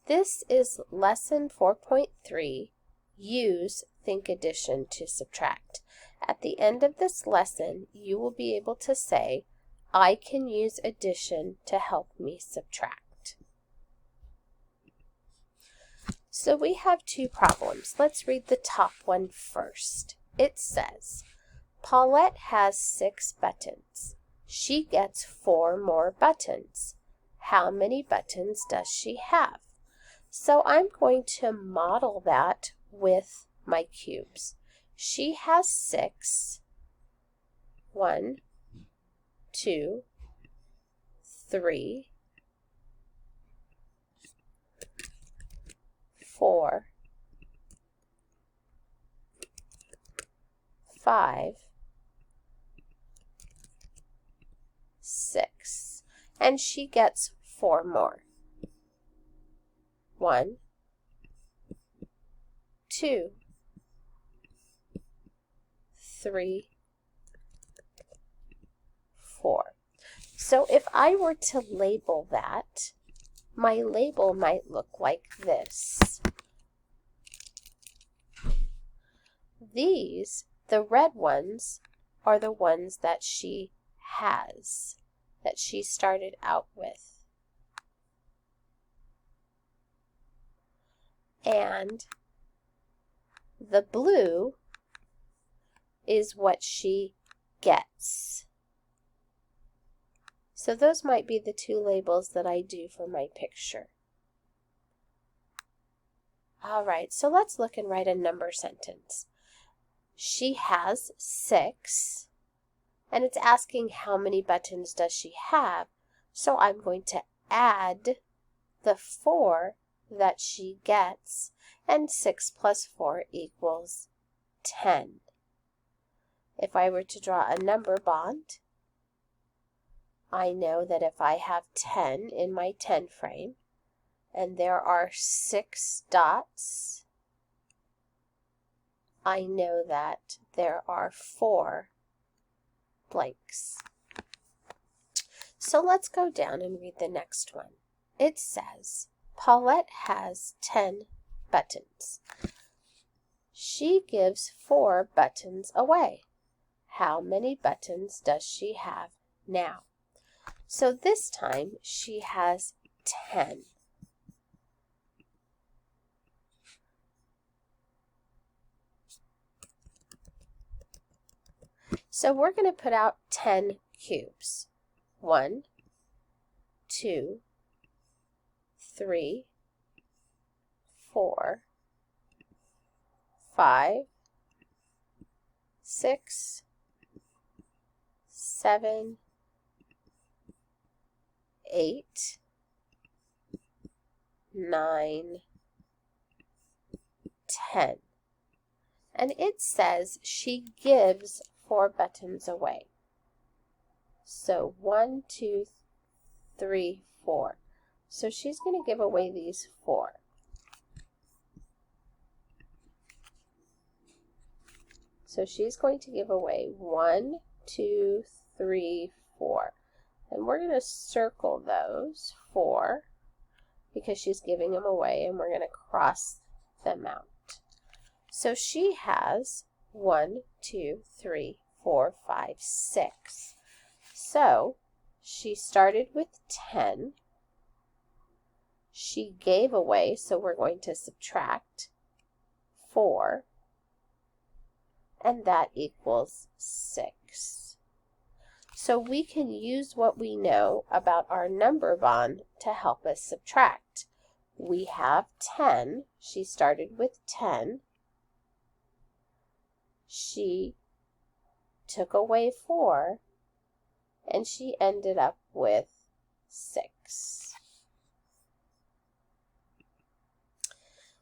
This is lesson 4.3, use think addition to subtract. At the end of this lesson, you will be able to say, I can use addition to help me subtract. So we have two problems. Let's read the top one first. It says, Paulette has 6 buttons. She gets 4 more buttons. How many buttons does she have? So I'm going to model that with my cubes. She has 6. 1, 2, 3, 4, 5, 6, and she gets 4 more. 1, 2, 3, 4. So if I were to label that, my label might look like this. These, the red ones, are the ones that she has, that she started out with. And the blue is what she gets. So those might be the two labels that I do for my picture. All right, so let's look and write a number sentence. She has 6, and it's asking how many buttons does she have, so I'm going to add the 4 that she gets, and 6 plus 4 equals 10. If I were to draw a number bond, I know that if I have 10 in my 10 frame, and there are 6 dots, I know that there are 4 blanks. So let's go down and read the next one. It says, Paulette has 10 buttons. She gives 4 buttons away. How many buttons does she have now? So this time she has 10. So we're going to put out 10 cubes. 1, 2, 3, 4, 5, 6, 7, 8, 9, 10. And it says she gives 4 buttons away. So 1, 2, 3, 4. So she's going to give away these 4. So she's going to give away 1, 2, 3, 4. And we're going to circle those 4 because she's giving them away, and we're going to cross them out. So she has 1, 2, 3, 4, 5, 6. So she started with 10. She gave away, so we're going to subtract 4. And that equals 6. So we can use what we know about our number bond to help us subtract. We have 10. She started with 10. She took away 4, and she ended up with 6.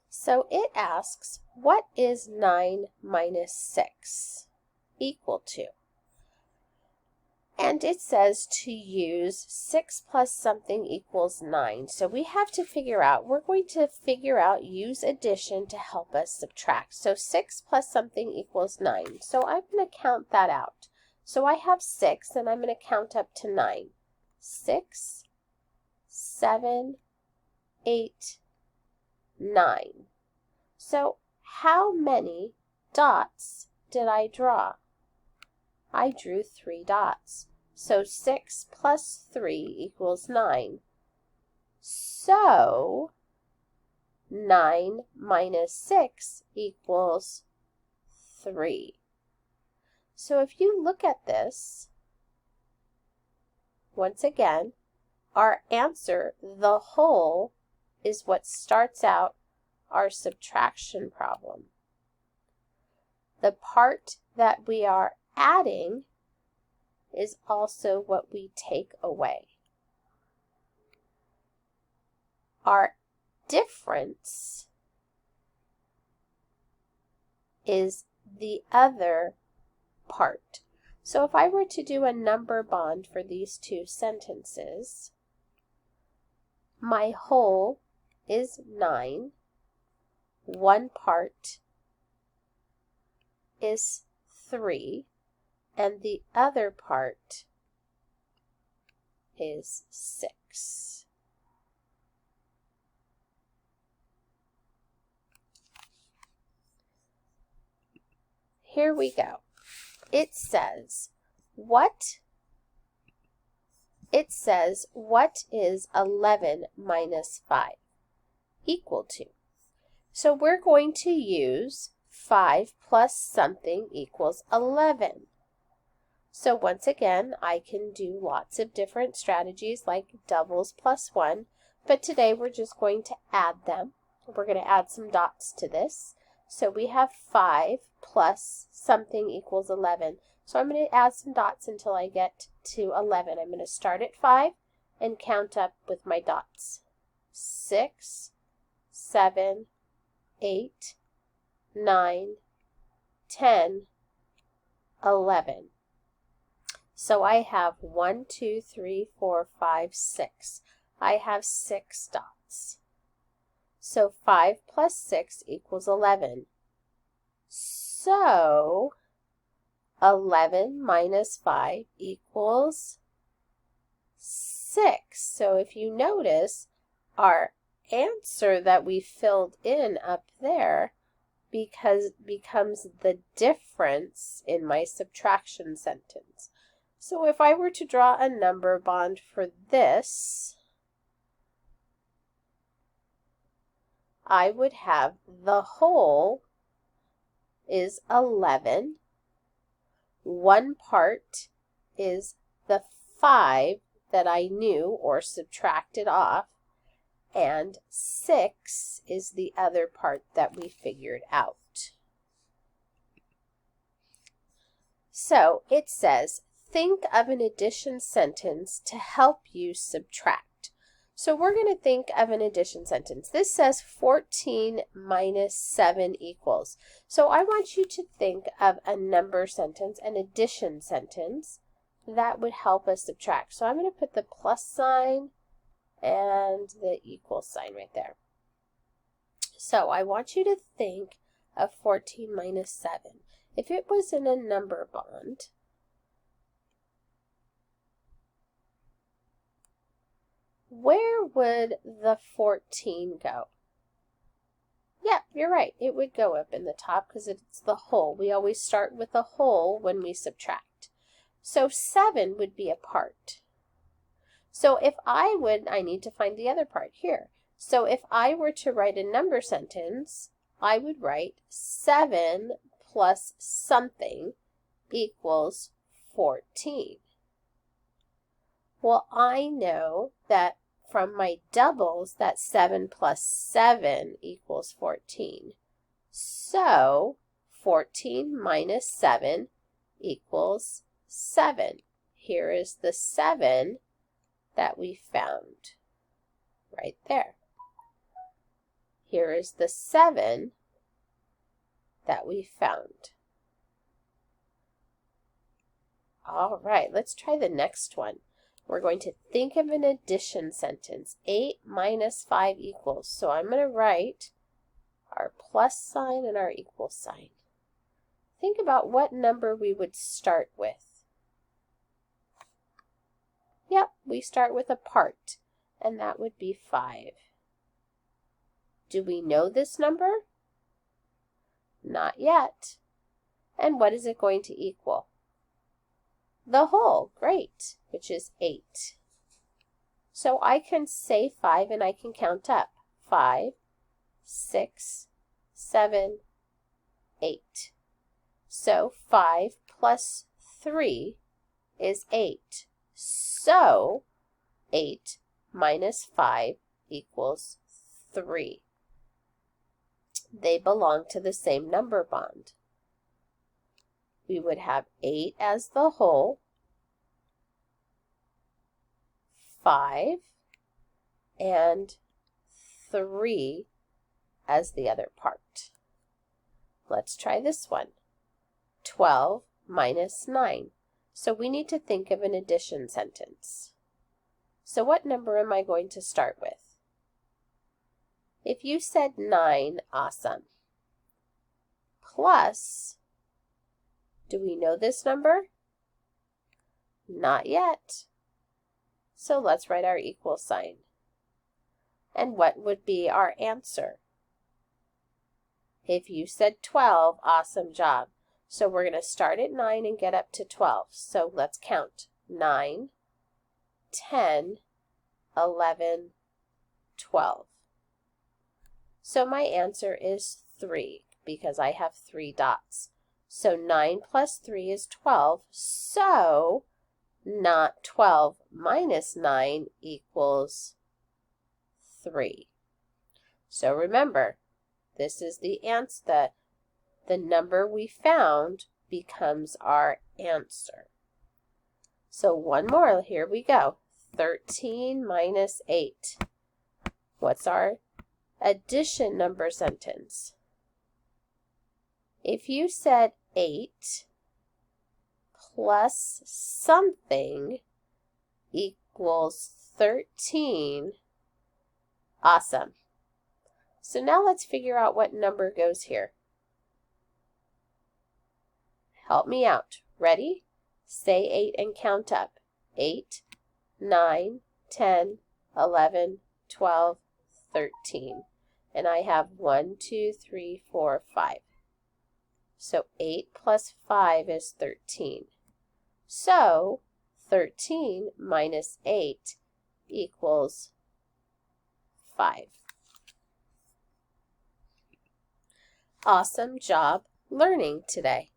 So it asks, what is 9 minus 6 equal to? And it says to use 6 plus something equals 9. So we have to figure out, we're going to figure out, use addition to help us subtract. So 6 plus something equals 9. So I'm going to count that out. So I have 6, and I'm going to count up to 9. 6, 7, 8, 9. So how many dots did I draw? I drew 3 dots. So 6 plus 3 equals 9. So 9 minus 6 equals 3. So if you look at this, once again, our answer, the whole, is what starts out our subtraction problem. The part that we are adding is also what we take away. Our difference is the other part. So if I were to do a number bond for these two sentences, my whole is 9, one part is 3, and the other part is 6. Here we go. It says, what is 11 minus 5 equal to? So we're going to use 5 plus something equals 11. So once again, I can do lots of different strategies like doubles plus 1, but today we're just going to add them. We're going to add some dots to this. So we have 5 plus something equals 11. So I'm going to add some dots until I get to 11. I'm going to start at 5 and count up with my dots. 6, 7, 8, 9, 10, 11. So I have 1, 2, 3, 4, 5, 6. I have 6 dots. So 5 plus 6 equals 11. So 11 minus 5 equals 6. So if you notice, our answer that we filled in up there becomes the difference in my subtraction sentence. So if I were to draw a number bond for this, I would have the whole is 11. One part is the 5 that I knew or subtracted off, and 6 is the other part that we figured out. So it says, think of an addition sentence to help you subtract. So we're going to think of an addition sentence. This says 14 minus 7 equals. So I want you to think of a number sentence, an addition sentence, that would help us subtract. So I'm going to put the plus sign and the equal sign right there. So I want you to think of 14 minus 7. If it was in a number bond, where would the 14 go? Yeah, you're right. It would go up in the top because it's the whole. We always start with a whole when we subtract. So 7 would be a part. So if I need to find the other part here. So if I were to write a number sentence, I would write 7 plus something equals 14. Well, I know that from my doubles that 7 plus 7 equals 14. So 14 minus 7 equals 7. Here is the 7 that we found right there. Here is the 7 that we found. All right, let's try the next one. We're going to think of an addition sentence. 8 minus 5 equals. So I'm going to write our plus sign and our equal sign. Think about what number we would start with. Yep, we start with a part, and that would be 5. Do we know this number? Not yet. And what is it going to equal? The whole, great, which is 8. So I can say 5 and I can count up. 5, 6, 7, 8. So 5 plus 3 is 8. So 8 minus 5 equals 3. They belong to the same number bond. We would have 8 as the whole, 5, and 3 as the other part. Let's try this one. 12 minus 9. So we need to think of an addition sentence. So what number am I going to start with? If you said 9, awesome. Plus, do we know this number? Not yet. So let's write our equal sign. And what would be our answer? If you said 12, awesome job. So we're going to start at 9 and get up to 12. So let's count. 9, 10, 11, 12. So my answer is 3 because I have 3 dots. So 9 plus 3 is 12. So not 12 minus 9 equals 3. So remember, this is the answer. The number we found becomes our answer. So one more, here we go. 13 minus 8. What's our addition number sentence? If you said 8 plus something equals 13, awesome. So now let's figure out what number goes here. Help me out. Ready? Say 8 and count up. 8, 9, 10, 11, 12, 13. And I have 1, 2, 3, 4, 5. So 8 plus 5 is 13. So 13 minus 8 equals 5. Awesome job learning today.